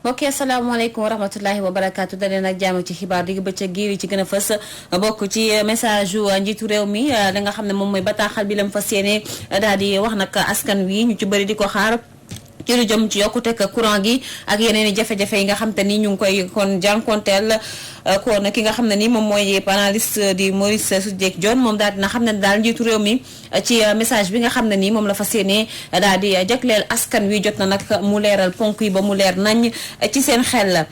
mbokk yi asalaamaaleykum wa rahmatullahi wa barakaatu daleen ak jàmm ci xibaar digg bëccëg gi ci gën a fës bokk ci message yu njiitu réew mi li nga xam ne moom mooy bataaxal bi lam fas yéene daal di wax nag askan wi ñu ci bëri di ko xaar ci lu jëm ci yokkuteg courant gi ak yeneen i jafe-jafe yi nga xam te ni ñu ngi koy kon jànkonteel kon ki nga xam ne ni moom mooy panéliste di Maurice Soudieck Dione moom daal dina xam ne daal njiitu réew mi ci message bi nga xam ne ni moom la fas yéene daal di jagleel askan wi jot na nag mu leeral ponk yi ba mu leer nañ ci seen xel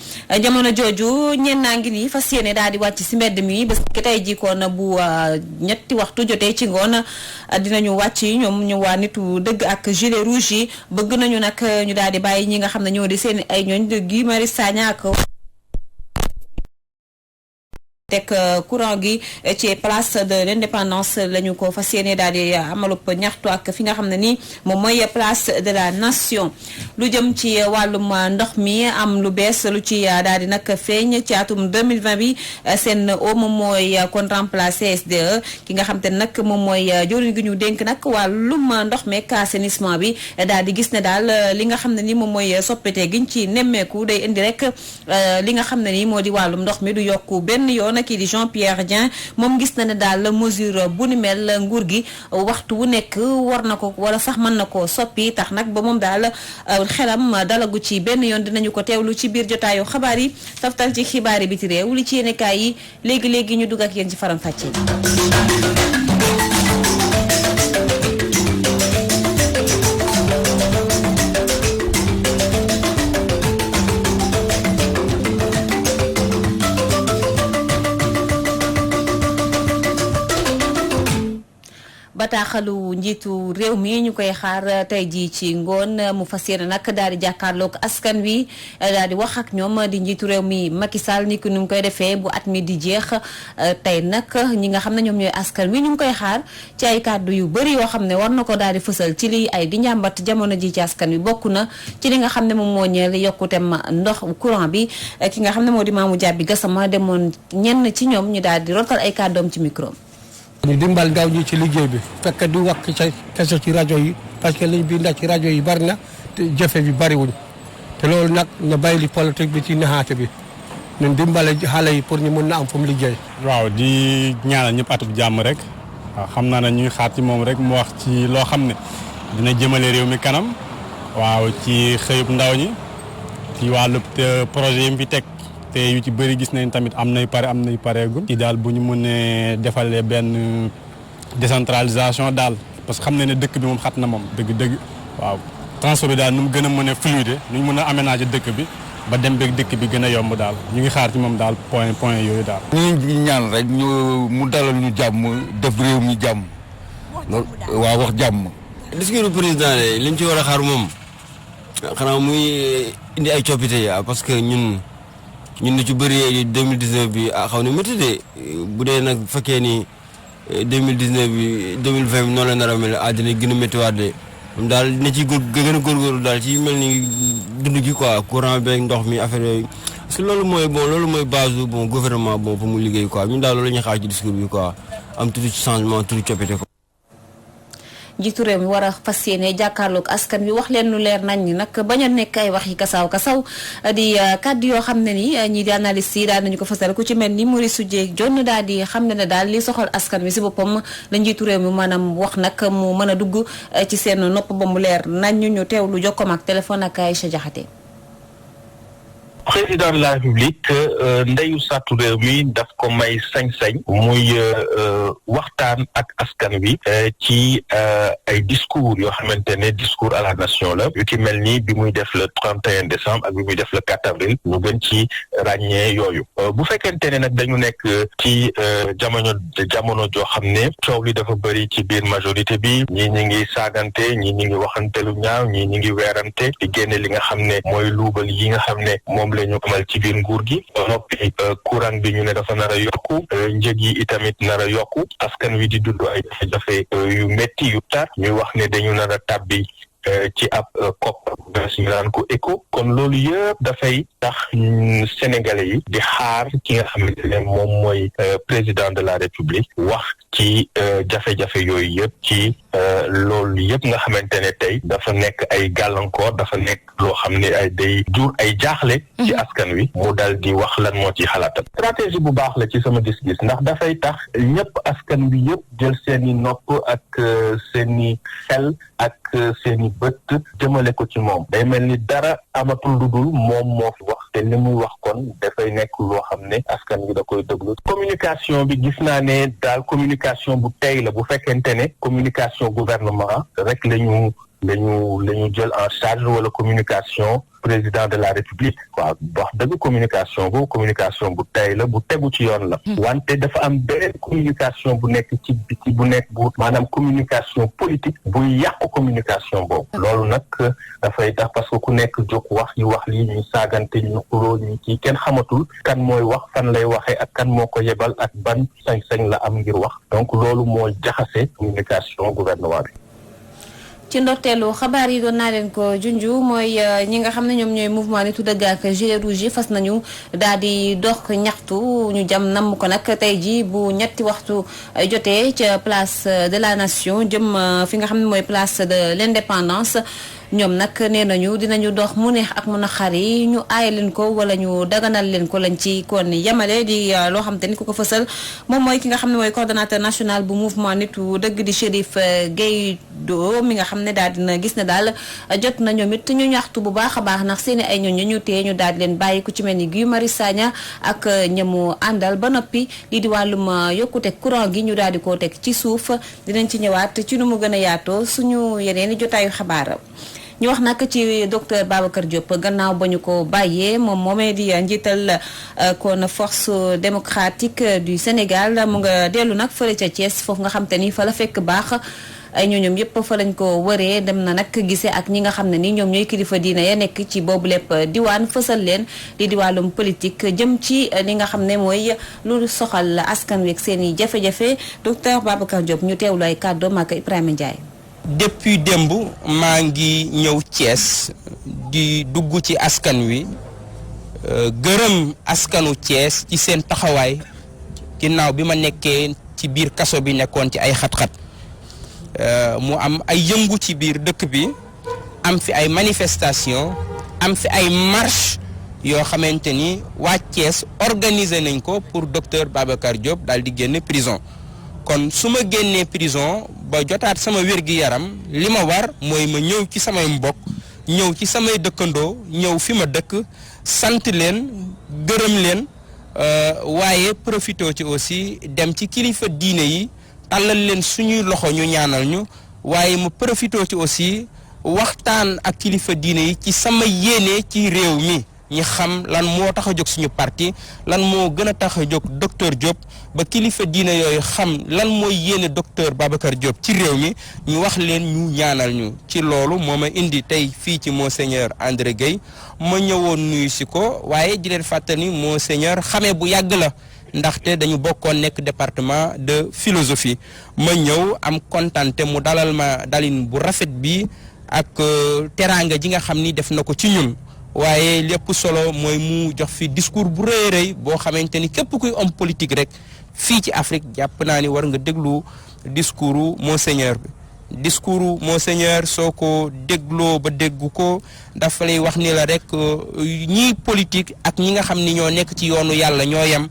jamono jooju ñeen naa ngi nii fas yéene daal di wàcc si mbedd mi bés ki tey jikoon bu ñetti waxtu jotee ci ngoon dinañu wàcc ñoom ñu waa nitu dëgg ak gilet rouge yi bëgg nañu nag ñu daal di bàyyi ñi nga xam ne ñoo di seen ay ñooñ Guy Marius Sagna ak teg courant gi ci place de l'indépendance lañu ko fas yéene daal di amalub ñaxtu ak fi nga xam ne ni moom mooy place de la nation lu jëm ci wàllum ndox mi am lu bees lu ci daal di nag feeñ ci atum 2020 bi seen o moom mooy kon remplacer SDE ki nga xam te nag moom mooy jëwriñ gi ñu dénk nag wàllum ndox meek assainissement bi daal di gis ne daal li nga xam ne ni moom mooy soppite giñ ci nemmeeku day indi rek li nga xam ne ni moo di wàllum ndox mi du yokku benn yoon kii di Jean-Pierre Dieng moom gis na ne daal mesure bu ni mel nguur gi waxtu wu nekk war na ko wala sax mën na ko soppi tax nag ba moom daal xelam dalagu ci benn yoon dinañu ko teewlu ci biir jotaayu xabaar yi taftal ci xibaar yi biti réew li ci yéenekaay yi léegi-léegi ñu dugg ak yéen ci faram-fàcce. bataaxalu njiitu réew mi ñu koy xaar tey jii ci ngoon mu fas yéene nag daal di jàkkaarloog askan wi daal di wax ak ñoom di njiitu réew mi Macky Sall ni ko nu mu koy defee bu at mi di jeex tey nag ñi nga xam ne ñoom ñooy askan wi ñu ngi koy xaar ci ay kàddu yu bëri yoo xam ne war na ko daal di fësal ci lii ay di njàmbat jamono ji ci askan wi bokk na ci li nga xam ne moom moo ñeel yokkutem ndox courant bi ki nga xam ne moo di Mamou Diaby Gassama demoon ñenn ci ñoom ñu daal di rotal ay kàddoom ci micro. ñu dimbal ndaw ñi ci liggéey bi fekk di wax kese ci rajo yi parce que liñ bi ndax ci rajo yi bari na te jafe bi bariwuñ te loolu nag na bàyyi li politique bi ci naxaate bi ñun dimbale xale yi pour ñu mën na am fu mu liggéey. waaw di ñaanal ñëpp atub jàmm rek waaw xam naa ne ñuy xaar ci moom rek mu wax ci loo xam ne dina jëmale réew mi kanam waaw ci xëyub ndaw ñi ci wàllu projet yi mu fi teg. te yu ci bëri gis nañ tamit am nay pareegul ci daal bu ñu mënee defalee benn décentralisation daal parce que xam ne dëkk bi moom xat na moom dëgg waaw transport bi daal nu mu gën a mën a fluide nu ñu mën a aménager dëkk bi ba dem beeg dëkk bi gën a yomb daal ñu ngi xaar ci moom daal point yooyu daal. ñu ngi ñaan rek mu dalal ñu jàmm def réew mi jàmm loolu waaw wax jàmm. discours président de li ñu ci war a xaar moom xanaa muy indi ay coppite ya parce que ñun lu ci bëri 2019 bi xaw na métti de bu dee nag bu fekkee ni 2019 bi 2020 bi noonu la nar a mel dina gën a méttiwaat de moom daal dina ci gën a góorgóorlu daal ci mel ni dund gi quoi courant beeg ndox mi affaire yooyu parce que loolu mooy base gouvernement pour mu liggéey quoi ñun daal loolu la ñuy xaar ci discours bi quoi am tuuti changement tuuti coppite ko. njiitu réew mi war a fas yéene jàkkaarloog askan wi wax leen lu leer nañ ni nag bañ a nekk ay wax yi kasaw di kàddu yoo xam ne ni ñii di analyste yi daal nañu ko fasal ku ci mel ni Maurice Soudieck Dione daal di xam ne daal li soxal askan wi si boppam la njiitu réew mi maanaam wax nag mu mën a dugg ci seen nopp ba mu leer nañ ñu teewlu jokkoom ak téléphone ak Aïcha Diakhaté. président de la République ndeyu sàttu réew mi daf ko may sañ-sañ muy waxtaan ak askan wi ci ay discours yoo xamante ne discours à la nation la yu ci mel ni bi muy def le 31 décembre ak bi muy def le 4 avril ñu gën ci ràññee yooyu bu fekkente ne nag dañu nekk ci jamono joo xam ne coow li dafa bëri ci biir majorité bi ñii ñi ngi saagante ñii ñi ngi waxante lu ñaaw ñii ñi ngi weerante di génne li nga xam ne mooy luubal yi nga xam ne moom la ñu amal ci biir nguur gi noppi courant bi ñu ne dafa nar a yokku njëg yi itamit nar a yokku askan wi di dund ay jafe-jafe yu métti yu tar ñuy wax ne dañu nar a tàbbi ci ab COP ñu naan ko ECO kon loolu yëpp dafay tax Sénégalais yi di xaar ki nga xamante ne moom mooy président de la République wax ci jafe-jafe yooyu yëpp ci loolu yëpp nga xamante ne tey dafa nekk ay gàllankoor dafa nekk loo xam ne ay day jur ay jaaxle ci askan wi mu dal di wax lan moo ci xalaatam stratégie bu baax la ci sama gis-gis ndax dafay tax ñëpp askan wi yëpp jël seeni nopp ak seeni xel ak seeni bët jëmale ko ci moom day mel ni dara amatul lu dul moom moo fi wax te li muy wax kon dafay nekk loo xam ne askan wi da koy déglu communication bi gis naa ne daal communication bu tey la bu fekkente ne communication gouvernement rek lañu jël en charge wala communication président de la république waaw wax dëgg communication bu tey la bu tegu ci yoon la wante dafa am beneen communication bu nekk ci biti bu nekk bu maanaam communication politique buy yàqu communication boobu loolu nag dafay tax parce que ku nekk jóg wax lii ñuy saagante ñu xuloo ñu ci kenn xamatul kan mooy wax fan lay waxee ak kan moo ko yebal ak ban sañ-sañ la am ngir wax donc loolu moo jaxase communication gouvernement bi ci ndorteelu xabaar yi doon naa leen ko junju mooy ñi nga xam ne ñoom ñooy mouvement nitu dëgg ak gilet rouge yi fas nañu daal di dox ñaxtu ñu jam namm ko nag tey ji bu ñetti waxtu jotee ca place de la nation jëm fi nga xam ne mooy place de l'indépendance ñoom nag nee nañu dinañu dox mu neex ak mu naqar yi ñu aay leen ko wala ñu daganal leen ko lañ ci kon yemale di loo xam te ni ku ko fësal moom mooy ki nga xam ne mooy coordonnateur national bu mouvement nitu dëgg di Chérif Gueye mi nga xam ne daal dina gis ne daal jot na ñoom it ñu ñaxtu bu baax a baax ndax seeni ay ñooñu ñu téye ñu daal di leen bàyyi ku ci mel ni Guy Marius Sagna ak ñamu àndal ba noppi lii di wàllum yokkute courant gi ñu daal di koo teg ci suuf dinañ ci ñëwaat ci nu mu gën a yaatoo suñu yeneen i jotaayu xabaar. ñu wax nag ci docteur Babacar Diop gannaaw ba ñu ko bàyyee moom moomee di njiital kon force démocratique du Sénégal mu nga dellu nag fële ca Thiès foofu nga xam te ni fa la fekk baax ay ñooñoom yëpp fa lañ ko wëree dem na nag gisee ak ñi nga xam ne ni ñoom ñooy kilifa diina ya nekk ci boobu lépp diwaan fësal leen di wàllum politique jëm ci li nga xam ne mooy lu soxal askan wi ak seen i jafe-jafe docteur Babacar Diop ñu teewlu ay kàddoom ak Ibrahima Ndiaye. depuis démb maa ngi ñëw Thiès di dugg ci askan wi gërëm askanu Thiès ci seen taxawaay ginnaaw bi ma nekkee ci biir kaso bi nekkoon ci ay xat-xat mu am ay yëngu ci biir dëkk bi am fi ay manifestation am fi ay marche yoo xamante ni waa Thiès organiser nañ ko pour docteur Babacar Diop daal di génn prison kon su ma génnee prison ba jotaat sama wér-gi-yaram li ma war mooy ma ñëw ci samay mbokk ñëw ci samay dëkkandoo ñëw fi ma dëkk sant leen gërëm leen waaye profité ci aussi dem ci kilifa diine yi tàllal leen suñuy loxo ñu ñaanal ñu waaye ma profité ci aussi waxtaan ak kilifa diine yi ci sama yéene ci réew mi ñi xam lan moo tax a jóg suñu parti lan moo gën a tax a jóg docteur Diop ba kilifa diine yooyu xam lan mooy yéene docteur Babacar Diop ci réew mi ñu wax leen ñu ñaanal ñu ci loolu moo ma indi tey fii ci Monseigneur André Gueye ma ñëwoon nuyu si ko waaye di leen fàttali Monseigneur xamee bu yàgg la ndaxte dañu bokkoon nekk département de philosophie ma ñëw am kontante mu dalal ma dalin bu rafet bi ak teraanga ji nga xam ni def na ko ci ñun waaye lépp solo mooy mu jox fi discours bu rëy rëy boo xamante ni képp kuy homme politique rek fii ci Afrique jàpp naa ni war nga déglu discours Monseigneur bi discours Monseigneur soo ko dégloo ba déggu ko dafa lay wax ni la rek ñiy politique ak ñi nga xam ni ñoo nekk ci yoonu yàlla ñoo yem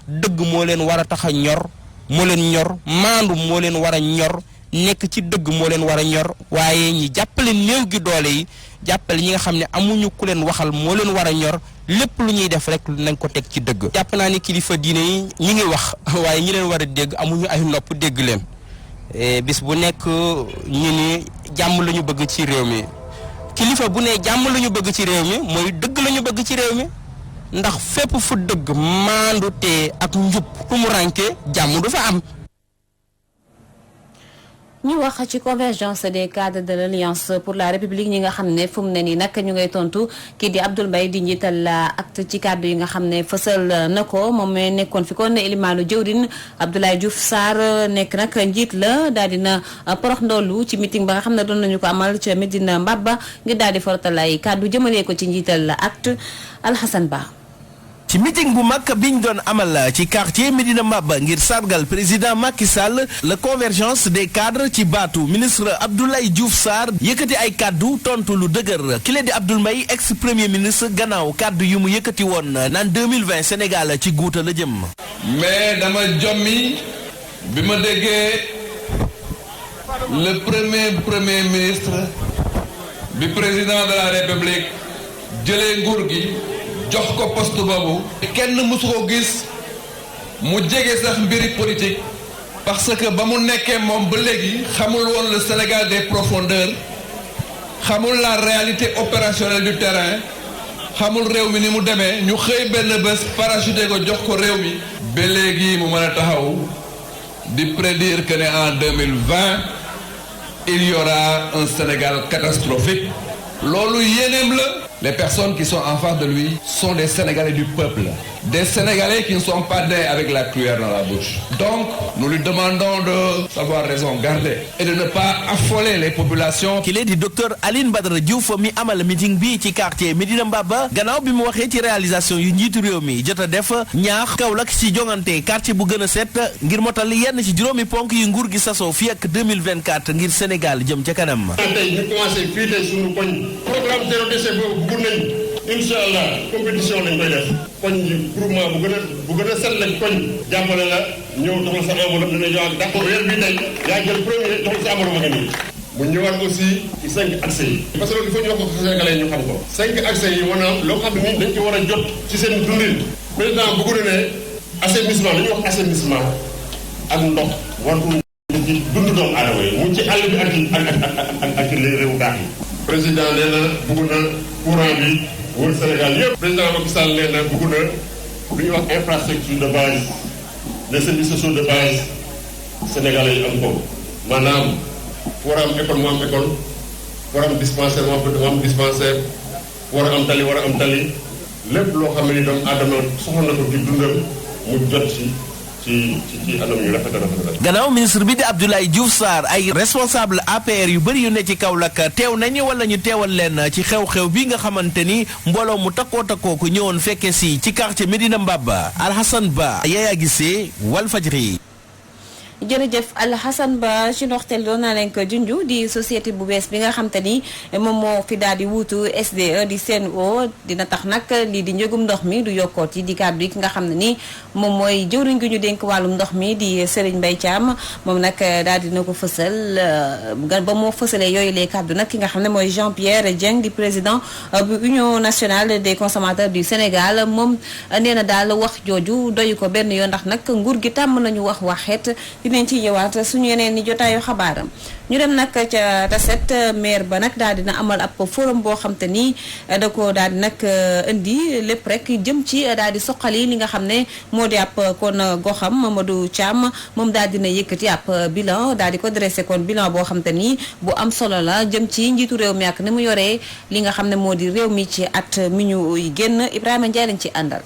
dëgg moo leen war a tax a ñor moo leen ñor maandu moo leen war a ñor nekk ci dëgg moo leen war a ñor waaye ñi jàppale néew gi doole yi jàppale ñi nga xam ne amuñu ku leen waxal moo leen war a ñor lépp lu ñuy def rek nañ ko teg ci dëgg. jàpp naa ni kilifa diine yi ñi ngi wax waaye ñi leen war a dégg amuñu ay nopp dégg leen bis bu nekk ñu ni jàmm la ñu bëgg ci réew mi kilifa bu ne jàmm la ñu bëgg ci réew mi mooy dëgg la ñu bëgg ci réew mi ndax fépp fu dëgg maandu te ak njub tumuranke jàmm du fa am. ñu wax ci convergence des cadres de l'Alliance pour la République ñi nga xam ne fu mu ne nii nag ñu ngay tontu kii di Abdoul Mbaye di njiital acte ci kàddu yi nga xam ne fësal na ko moom mi nekkoon fi kon Elimaanu jëwrin Abdoulaye Diouf Sarr nekk nag njiit la daal dina porox ndoolu ci meeting ba nga xam ne doon nañu ko amal ca Medina Mbaba ngir daal di forotal ay kàddu jëmalee ko ci njiital acte Alhassane Ba. ci meeting bu mag biñ doon amal ci quartier Médina Mbaba ngir sargal président Macky Sall la convergence des cadres ci baatu ministre Abdoulaye Diouf Sarr yëkkati ay kaddu tontu lu dëgër ki leen di Abdoul Mbaye ex premier ministre gannaaw kaddu yu mu yëkkati woon naan 2020 Sénégal ci guuta la jëm. mais dama jommi bi ma déggee le premier ministre bi président de la république jëlee nguur gi jox ko poste boobu kenn mësu ko gis mu jege sax mbiri politique parce que ba mu nekkee moom ba léegi xamul woon le Sénégal des profondeurs xamul la réalité opérationnelle du terrain xamul réew mi ni mu demee ñu xëy benn bés parachuté ko jox ko réew mi ba léegi mu mën a taxaw di prédire que ne en 2020 il y aura un Sénégal catastrophique loolu yéeneem la. Les personnes qui sont en face de lui sont des Sénégalais du peuple, des Sénégalais qui ne sont pas nés avec la cuillère dans la bouche. Donc, nous lui demandons de savoir raison garder et de ne pas affoler les populations. ki lee di docteur Aline Badara Diouf mi amal meeting bi ci quartier Médina Mbaba gannaaw bi mu waxee ci réalisation yu njiitu réew mi jot a def ñaax Kaolack ci jongante quartier bu gën a set ngir motal yenn ci juróomi ponk yu nguur gi sasoo fii ak 2024 ngir Sénégal jëm ca kanam. tey ñu commencé fii tey suñu koñ programme zéro déchet boobu bëgg nañ incha allah compétition lañ koy def koñ groupement bu gën a set lañ koñ jàppale la ñëw jox la sa enveloppe dina ñëw ak d'accord weer bi tey yaa jël premier jox la sa enveloppe nga nii mu ñëwaat aussi ci 5 accès yi parce que loolu il faut ñu wax ko Sénégalais ñu xam ko 5 accès yi maanaam loo xam ne dañ ci war a jot ci seen dundin président bëgg na ne assainissement dañuy wax assainissement ak ndox wartu ci dund doomu aadama yi mu ci àll bi ak réewu daax yi président nee na bëgg na courant bi wër Sénégal yëpp président Macky Sall nee na bëgg na lu ñuy wax infrastructure de base les services sociaux de base sénégalais yi am ko maanaam war a am école mu am école war a am dispensaire mu am dispensaire war a am tali lépp loo xam ne ni doomu aadama soxla na ko ci dundam mu jot ci anam yu rafet. gannaaw ministre bi di Abdoulaye Diouf Sarr ay responsable APR yu bëri yu ne ci Kaolack teew nañu wala ñu teewal leen ci xew-xew bi nga xamante ni mbooloo mu takkoo ko ñëwoon fekke si ci quartier Médina Mbaba. Alhassane Ba Yaya Gissé Walfadjri. jërëjëf Alhassane Ba ci ndoxteel doon naa leen ko junju di société bu bees bi nga xam te ni moom moo fi daal di wuutu SDE di Sen'Eau dina tax nag lii di njëgum ndox mi du yokkoot yi di kàddu yi ki nga xam ne ni moom mooy jëwriñ gi ñu dénk wàllum ndox mi di Serigne Mbaye Thiam moom nag daal dina ko fësal ba moo fësalee yooyu les kàddu nag ki nga xam ne mooy Jean-Pierre Dieng di président bu Union nationale des consommateurs du Sénégal moom nee na daal wax jooju doyu ko benn yoon ndax nag nguur gi tàmm nañu waxeet dinañ ci ñëwaat suñu yeneen ni jotaayu xabaaram ñu dem nag ca Tassette maire ba nag daal dina amal ab forum boo xam te ni da ko daal di nag indi lépp rek jëm ci daal di soqali li nga xam ne moo di ab kon goxam Mamadou Thiam moom daal dina yëkkati ab bilan daal di ko dressé kon bilan boo xam te ni bu am solo la jëm ci njiitu réew mi ak ni mu yoree li nga xam ne moo di réew mi ci at mi ñu génn Ibrahima Ndiaye lañ ci àndal.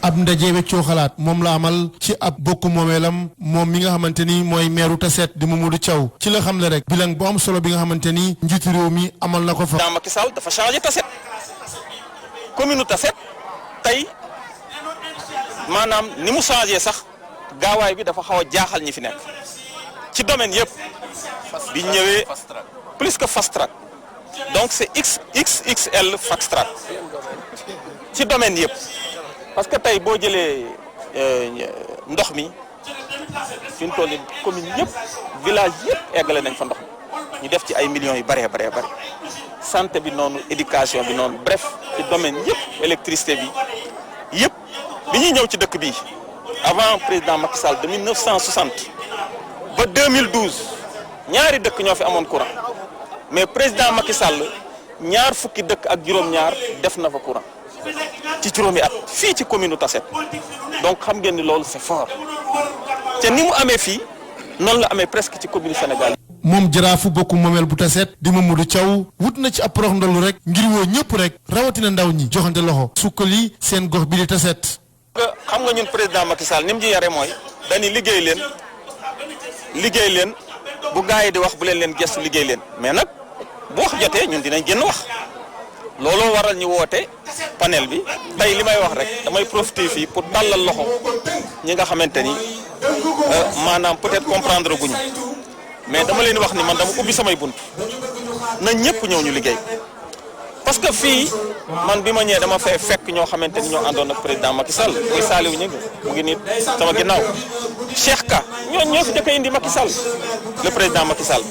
ab ndaje weccoo xalaat moom la amal ci ab bokk moomeelam moom mi nga xamante ni mooy meeru Tassette di Mamadou Thiaw ci la xam le rek bilan bu am solo bi nga xamante ni njiitu réew mi amal na ko fa. Macky Sall dafa changé Tassette commune Tassette tey maanaam ni mu changé sax gaawaay bi dafa xaw a jaaxal ñi fi nekk ci domaine yëpp bi ñëwee plus que fast track donc c'est XXL fast track ci domaine yëpp. parce que tey boo jëlee ndox mi fi ñu toll nii commune yëpp village yëpp eggale nañ fa ndox mi ñu def ci ay millions yu bëree bëri santé bi noonu éducation bi noonu bref ci domaine yëpp électricité bi yëpp bi ñuy ñëw ci dëkk bi avant président Macky Sall de 1960 ba 2012 ñaari dëkk ñoo fi amoon courant mais président Macky Sall ñaar fukki dëkk ak juróom-ñaar def na fa courant. ci juróomi at fii ci commune Tassette donc xam ngeen ni loolu c'est fort te ni mu amee fii noonu la amee presque ci commune Sénégal. moom jaraafu bokku moomeel bu Tassette di Mamadou Thiaw wut na ci ab porox ndolu rek ngir woo ñëpp rek rawatina ndaw ñi joxante loxo sukkali seen gox bi di Tassette. xam nga ñun président Macky Sall ni mu ji yare mooy dañuy liggéey leen bu gaa yi di wax bu leen gestu liggéey leen mais nag bu wax jotee ñun dinañ génn wax looloo waral ñu woote panel bi tey li may wax rek damay profiter fii pour tàllal loxo ñi nga xamante ni maanaam peut-être comprendre guñu mais dama leen wax ni man dama ubbi samay bunt na ñëpp ñëw ñu liggéey parce que fii man bi ma ñëwee dama fay fekk ñoo xamante ni ñoo àndoon ak président Macky Sall muy Saliou Gningue mu ngi nii sama ginnaaw Cheikh Ka ñoo fi jëkk indi Macky Sall le président Macky Sall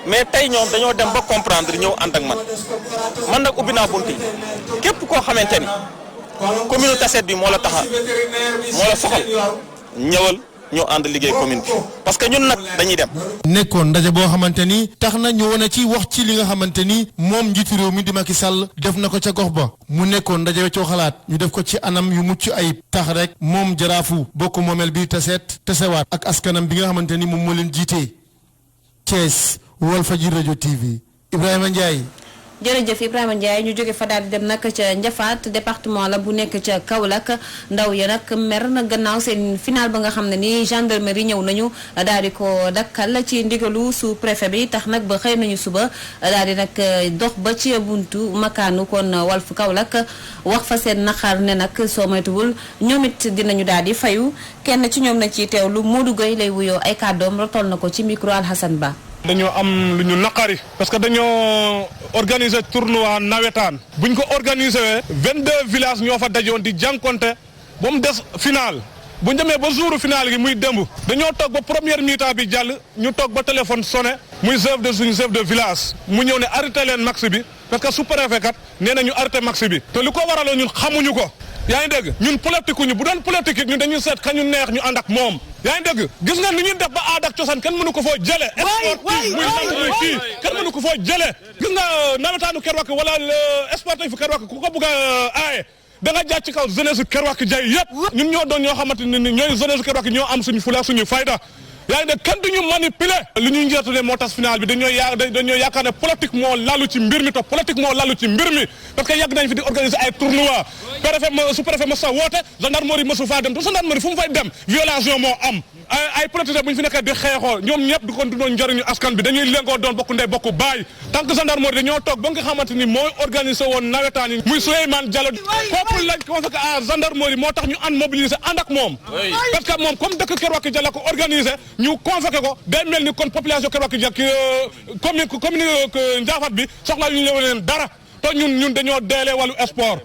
mais tey ñoom dañoo dem ba comprendre ñëw ànd ak man nag ubbi naa bunt yi képp koo xamante ni commune Tassette bi moo la soxal ñëwal ñoo ànd liggéey commune bi parce que ñun nag dañuy dem. nekkoon ndaje boo xamante ni tax na ñu wane ci wax ci li nga xamante ni moom njiitu réew mi di Macky Sall def na ko ca gox ba mu nekkoon ndaje weccoo xalaat ñu def ko ci anam yu mucc ayib tax rek moom jaraafu bokk moomeel bi tasewaat ak askanam bi nga xamante ni moom moo leen jiite. Thiès Walfadjri rajo TV Ibrahima Ndiaye. jërëjëf Ibrahima Ndiaye ñu jóge fa daal di dem nag ca Ndiafaat département la bu nekk ca Kaolack ndaw ya nag mer na gannaaw seen final ba nga xam ne ni gendarmerie ñëw nañu daal di ko dakkal ci ndigalu sous préfet bi tax nag ba xëy nañu suba daal di nag dox ba ci buntu makaanu kon Walf Kaolack wax fa seen naqar ne nag soo moytuwul ñoom it dinañu daal di fayu kenn ci ñoom na ci teewlu Modou Gueye lay wuyoo ay kàddoom rotal na ko ci micro Alhassane Ba. dañoo am lu ñu naqari parce que dañoo organiser tournoi nawetaan buñ ko organiser 22 villages ñoo fa dajoon di jànkonte ba mu des final bu ñu demee ba jouru final gi muy démb dañoo toog ba première mi-temps bi jàll ñu toog ba téléphone sonné muy chef de village mu ñëw ne arrêté leen match bi parce que sous-préfet kat nee na ñu arrêté match bi te li ko waraloon ñun xamuñu ko yaa ngi dégg ñun politique ñu bu doon politique ñun dañuy seet ka ñu neex ñu ànd ak moom yaa ngi dégg gis nga ni ñuy def ba aada ak cosaan kenn mënu ko foo jële sportif muy sant muy kii kenn mënu ko foo jële gis nga nawetaanu Kerwak wala sportif Kerwak ku ko bëgg a aaye da nga jaar ci kaw jeunesse Kerwak jay yëpp ñun ñoo doon ñoo xamante ni ñooy jeunesse Kerwak ñoo am suñu fula suñu fayda yaa ngi dégg kenn duñu manipuler li ñuy njeetale moo tas final bi dañoo yaakaar ne politique moo lalu ci mbir mi te politique moo lalu ci mbir mi parce que yàgg nañ fi di organiser ay tournoi sous-préfet ma sa woote gendarmerie ma su faa dem te gendarmerie fu mu fay dem violation moo am ay politique bu ñu fi nekkee di xeexoo ñoom ñëpp di ko doon njëriñu askan bi dañuy lengoo doon bokku ndey bokku baay tant que gendarmerie dañoo toog ba nga xamante ni mooy organiser woon nawetaan yi muy Souleymane Diallo kooku lañ convoqué à gendarmerie moo tax ñu ànd mobiliser ànd ak moom parce que moom comme dëkk Kerwak Diallo ko organiser ñu convoqué ko day mel ni kon population Kerwak Diallo commune Ndiafaat bi soxla ñu leen dara te ñun dañoo deelee wàllu sport.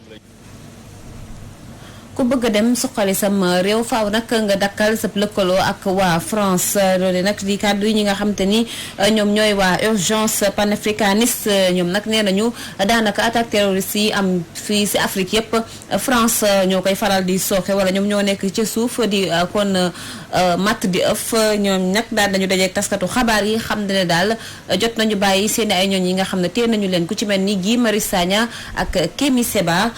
ku bëgg a dem suqali sam réew faaw nag nga dakkal sa lëkkaloo ak waa France loolu nag di kàddu yi ñi nga xam te ni ñoom ñooy waa urgence panafricaniste ñoom nag nee nañu daanaka attaque terroriste yi am fii si Afrique yëpp France ñoo koy faral di sooxe wala ñoom ñoo nekk ci suuf di kon matt di ëff ñoom nag daal dañu dajeek taskatu xabaar yi xam ne daal jot nañu bàyyi seen ay ñooñ yi nga xam ne téye nañu leen ku ci mel ni Guy Marius Sagna ak Kémi Séba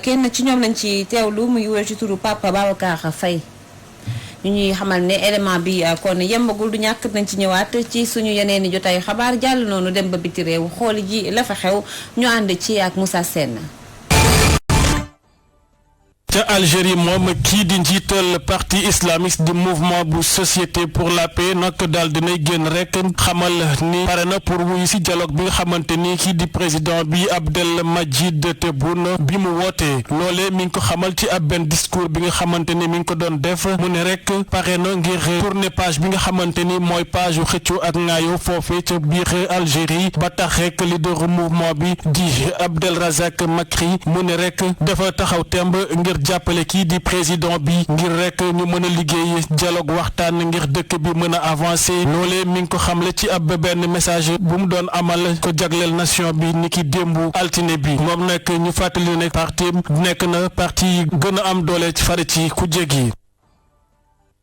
kenn ci ñoom lañ ci teewlu mu ngi wér ci turu Papa Babacar Faye ñu ñuy xamal ne élément bi kon yembagul du ñàkk nañ ci ñëwaat ci suñu yeneen i jotaayu xabaar jàll noonu dem ba biti réew xooli ji la fa xew ñu ànd ci ak Moussa Sène. ca Algérie moom kii di njiital parti islamiste di mouvement bu société pour la paix nag daal dinay génn rek xamal ni pare na pour wuyu si dialogue bi nga xamante ni kii di président bi Abdelmadjid Tebboune bi mu wootee loolee mi ngi ko xamal ci ab benn discours bi nga xamante ni mi ngi ko doon def mu ne rek pare na ngir tourner page bi nga xamante ni mooy page yu xëccoo ak ŋaayoo foofee ca biir Algérie ba tax rek leader mouvement bi di Abdelrazak Makri mu ne rek dafa taxaw temb ngir jàppale kii di président bi ngir rek ñu mën a liggéey dialogue waxtaan ngir dëkk bi mën a avancer loolee mi ngi ko xamle ci ab benn message bu mu doon amal ko jagleel nation bi ni ki démbu altine bi moom nag ñu fàttali ne parti nekk na parti gën a am doole ci fari ci ku jéggi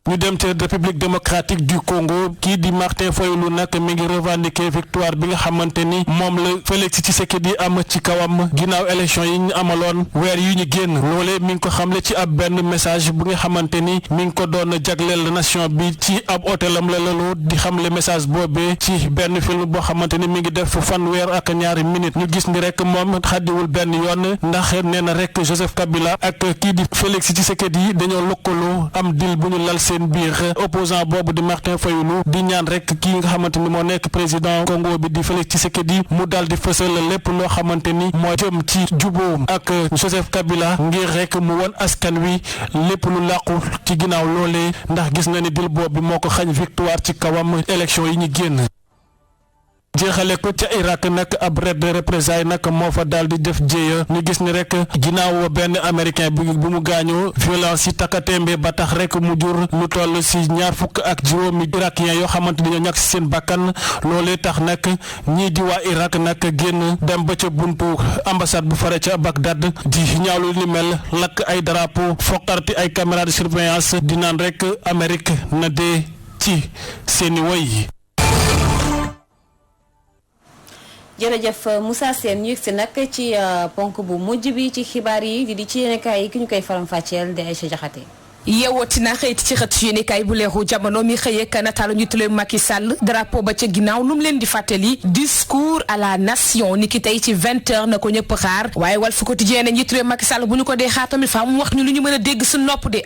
ñu dem ca République démocratique du Congo kii di Martin Fayulu nag mi ngi revendiquer victoire bi nga xamante ni moom la Félix Tshisekedi am ci kawam ginnaaw élection yi ñu amaloon weer yu ñu génn loolee mi ngi ko xamle ci ab benn message bu nga xamante ni mi ngi ko doon jagleel nation bi ci ab hôtelam la loolu di xamle message boobee ci benn film boo xamante ni mi ngi def fanweer ak ñaari minute ñu gis ni rek moom xaddiwul benn yoon ndax nee na rek Joseph Kabila ak kii di Félix Tshisekedi dañoo lëkkaloo am dil bu ñu lal seen seen biir opposant boobu di Martin Fayulu di ñaan rek kii nga xamante ni moo nekk président Congo bi di Félix Tshisekedi mu daal di fësal lépp loo xamante ni moo jëm ci jubóo ak Joseph Kabila ngir rek mu won askan wi lépp lu làqu ci ginnaaw loolee ndax gis na ni dil boobu moo ko xañ victoire ci kawam élection yi ñu génn. jeexale ko ca Irak nag ab raid de représailles nag moo fa daal di def jéeya ñu gis ni rek ginnaaw benn américain bu mu gaañoo violence yi takkatémbe ba tax rek mu jur lu toll si 25 irakien yoo xamante ni ñoo ñàkk si seen bakkan loolee tax nag ñii di waa Irak nag génn dem ba ca buntu ambassade bu fare ca Bagdad di ñaawlu ni mel lakk ay drapeau foqarti ay caméra de surveillance di naan rek Amérique na dee ci seeni woy yi. jërëjëf Moussa Sène ñu yegsi nag ci ponk bu mujj bi ci xibaar yi di ci yéenekaay yi ki ñu koy faram-fàcceel di Aïcha Diakhaté. yeewooti na xëyit ci xët yéenekaay bu leeru jamono mi xëyeek nataalu ñu tulee Macky Sall drapeau ba ca ginnaaw lu mu leen di fàttali discours à la nation ni ki tey ci 20h na ko ñëpp xaar waaye Walf Quotidien ne ñu tulee Macky Sall bu ñu ko dee xaar tamit faa mu wax ñu lu ñu mën a dégg su nopp de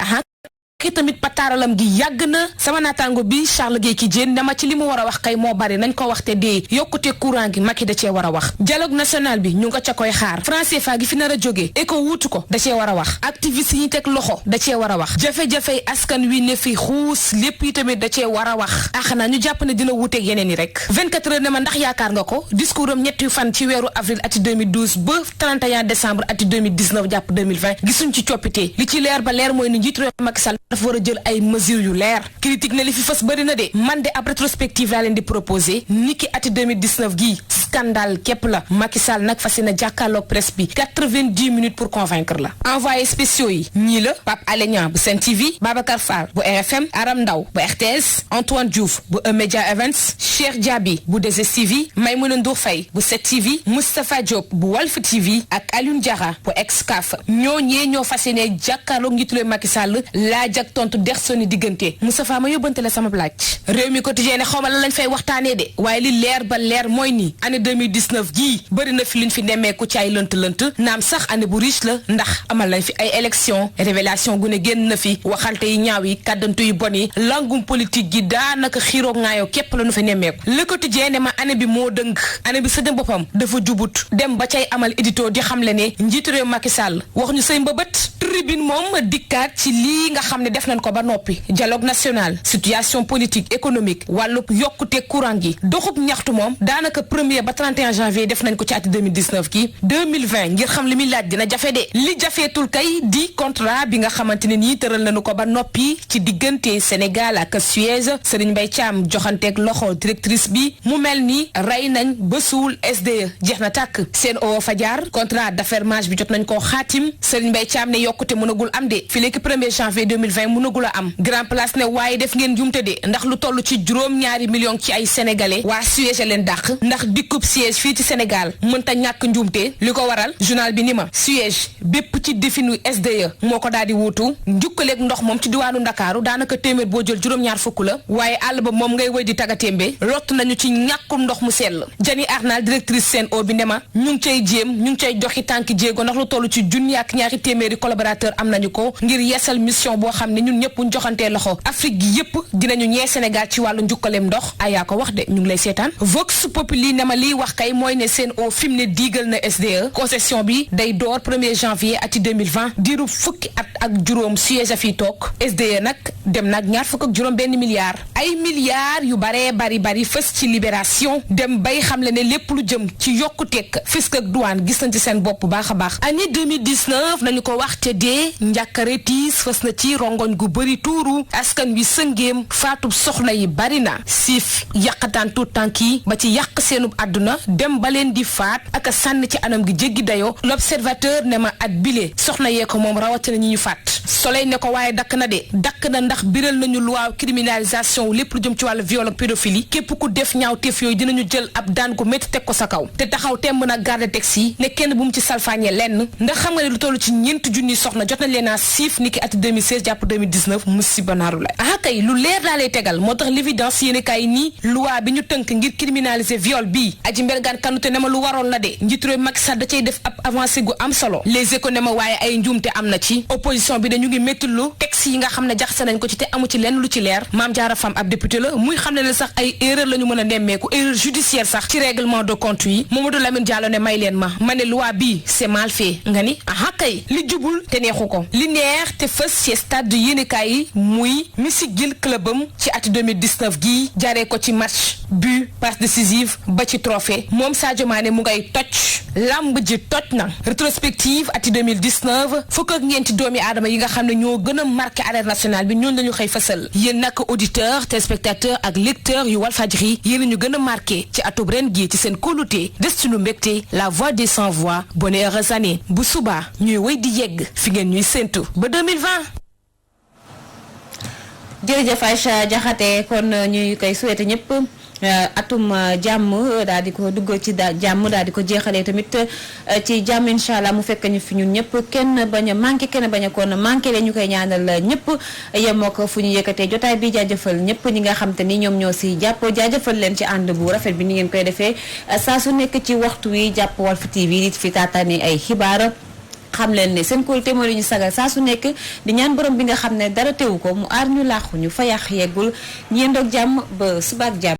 ki tamit pataaralam gi yàgg na sama naataango bi Charles Gueye ki jéen dama ci li mu war a wax kay moo bari nañ ko waxte dee yokkute courant gi Macky da cee war a wax dialogue national bi ñu nga ca koy xaar franc CFA gi fi nar a jógee ECO wuutu ko da cee war a wax activiste yi ñu teg loxo da cee war a wax jafe-jafey askan wi ne fi xuus lépp yi tamit da cee war a wax xanaa ñu jàpp ne dina wuuteeg yeneen yi rek 24 heures ne ma ndax yaakaar nga ko discours am ñetti fan ci weeru avril ati 2012 ba 31 décembre ati 2019 jàpp 2020 gisuñ ci coppite li ci leer ba leer mooy ni njiitu réew Macky Sall dafa war a jël ay mesures yu leer critique ne li fi fës bëri na de man de ab rétrospective laa leen di proposé niki ati 2019 gii scandale képp la Macky Sall nag fas yéene jàkkaarloog presse bi 90 minutes pour convaincre la envoyé spéciaux yi ñii la Pape Alé Niang bu Sen TV Babacar Fall bu RFM Aram Ndaw bu RTS Antoine Diouf bu E-Media Events Cheikh Diaby bu 2STV Maïmouna Ndour Faye bu 7TV Moustapha Diop bu Walf TV ak Alioune Diarra bu Excaf ñooñee ñoo fas yéene jàkkaarloog njiitu Macky Sall laaj ak tontu dersoni diggante Moustapha ma yóbbante la sama laaj réew mi quotidien ne xawma la lañ fay waxtaanee de waaye li leer ba leer mooy ni année 2019 gii bëri na fi luñ fi nemmeeku ci ay lënt-lënt naam sax année bu riche la ndax amal nañ fi ay élection révélation gu ne génn na fi waxante yi ñaaw yi kàddantu yu bon yi langum politique gi daanaka xiiroo ŋaayoo képp la ñu fi nemmeeku le quotidien ne ma année bi moo dënk année bi sa dem boppam dafa jubut dem ba cay amal édito di xamle ne njiitu réew Macky Sall wax ñu say mbëbët tribune moom dikkaat ci lii nga xam ne def nañ ko ba noppi dialogue national situation politique économique wàllub yokkute courant gi doxub ñaxtu moom daanaka 1er ba 31 janvier def nañ ko ci ati 2019 ki 2020 ngir xam li muy laaj dina jafe de li jafeetul kay di contrat bi nga xamante ne nii tëral nañu ko ba noppi ci diggante Sénégal ak Suez Serigne Mbaye Thiam joxanteeg loxo directrice bi mu mel ni rey nañ ba suul SDE jeex na tàkk seen oo fa jaar contrat d'affermage bi jot nañ koo xaatim Serigne Mbaye Thiam ne yokkute mënagul am de fi léegi 1er janvier 2020 mënagul a am Grand Place ne waaye def ngeen jumte de ndax lu toll ci juróom-ñaari millions ci ay sénégalais waa Suez leen dàq ndax dikkub Suez fii ci Sénégal mënta ñàkk njumte li ko waral journal bi ni ma Suez bépp ci définu SDE moo ko daal di wuutu njukkaleeg ndox moom ci diwaanu Ndakaaru daanaka téeméer boo jël juróom-ñaar fukk la waaye àll ba moom ngay wëy di tagatémbe lott nañu ci ñàkkum ndox mu sell Jani Arnal directrice Sen'Eau bi ne ma ñu ngi cay jéem ñu ngi cay joxi tànki jéego ndax lu toll ci junni ak ñaari téeméeri collaborateur am nañu ko ngir yeesal mission boo xam ne ñun ñëpp ñu joxantee loxo Afrique gi yëpp dinañu ñee Sénégal ci wàllu njukkaleem ndox ayaa ko wax de ñu ngi lay seetaan Vox Populi ne ma liy wax kay mooy ne Sen'Eau fi mu ne diigal na SDE concession bi day door 1er janvier ati 2020 diiru fukki at ak juróom Suez a fi toog SDE nag dem nag ñaar fukk ak juróom benn milliard ay milliards yu baree bari fës ci libération dem bay xamle ne lépp lu jëm ci yokkuteeg fisc ak douane gis nañ ci seen bopp baax a baax année 2019 nañu ko wax te dee njàkkare tiis fës na ci rongoñ gu bëri tuuru askan wi sëngéem faatub soxna yi bari na siif yàqataan tuut tànk yi ba ci yàq seenub àdduna dem ba leen di faat ak a sànni ci anam gi jéggi dayoo l'observateur ne ma at bile soxna yee ko moom rawatina ñi ñu faat soleil ne ko waaye dakk na de dakk na ndax biral nañu loi criminalisation wu lépp lu jëm ci wàllu viol ak pédophilie képp ku def ñaawteef yooyu dinañu jël ab daan ko métti teg ko sa kaw te taxaw temm na garde texte yi ne kenn bu mu ci salfaañee lenn ndax xam nga ne lu toll ci ñeent junniy soxna jot nañ leen a siif niki ati 2016 jàpp 2019 musiba naaru la ah kay lu leer laa lay tegal moo tax l'évidence yéene kaay nii loi bi ñu tënk ngir criminaliser viol bii Aji Mbergane Kanouté ne ma lu waroon la de njiitu réew Macky Sall da cay def ab avancé gu am solo les éco ne ma waaye ay njuumte am na ci opposition bi dañu ngi méttilu texte yi nga xam ne jaxase nañ ko ci te amu ci lenn lu ci leer Mame Diarra Fam ab député la muy xam ne sax ay erreur la ñu mën a nemmeeku erreur judiciaire sax ci règlement de compte yi Mamadou Lamine Diallo ne may leen ma ne loi bi c'est mal fait nga ni aha kay li jubul te neexu ko li neex te fës ci stade yéenekaay yi muy misigil clubam ci ati 2019 gii jaaree ko ci match but passe décisive ba ci trophée moom Sadio Mané mu ngay toj lamb ji toj na rétrospective ati 2019 fukk ak ñeenti doomi aadama yi nga xam ne ñoo gën a marqué arène nationale bi ñoon lañu xëy fësal yéen nag auditeur téléspectateur ak lecteur yu Walfadjri yéen ñu gën a marqué ci atub ren gi ci seen kóolute des suñu mbégte la voix des sans voix bonne heureuse année bu subaa ñuy wéy di yegg fi ngeen ñuy séntu ba 2020. jërëjëf Aïcha Diakhaté kon ñuy koy souhaité ñëpp atum jàmm daal di ko dugg ci jàmm daal di ko jeexalee tamit ci jàmm incha allah mu fekk ñu fi ñun ñëpp kenn bañ a manqué kenn bañ a kon manqué la ñu koy ñaanal ñëpp yemoo ko fu ñu yëkkatee jotaay bi jaajëfal ñëpp ñi nga xam te ni ñoom ñoo si jàpp jaajëfal leen ci ànd bu rafet bi ni ngeen koy defee saa su nekk ci waxtu wi jàpp Walf TV di fi taataani ay xibaar. xam leen ne seen kóolute moo la ñu sagal saa su nekk di ñaan borom bi nga xam ne dara teewu ko mu aar ñu laaxu ñu fa yàq yeggul ñeen doog jàmm ba subaak jàmm